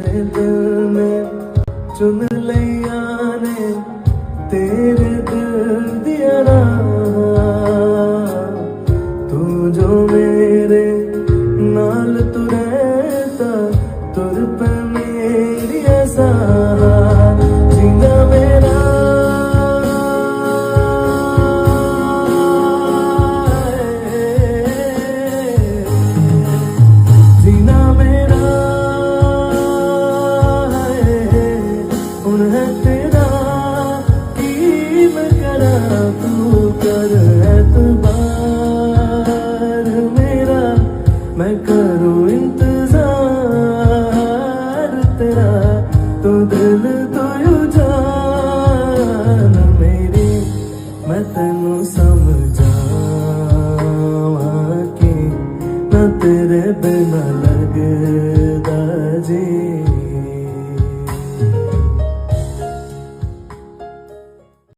मेरे दिल में चुन लिया ने तेरे दिल दिया तू जो मेरे नाल तू रहता तुर पे मेरी ऐसा जीना मेरा जीना मेरा है तेरा की मैं करा तू कर एतबार मेरा मैं करूँ इंतजार तेरा तो दिल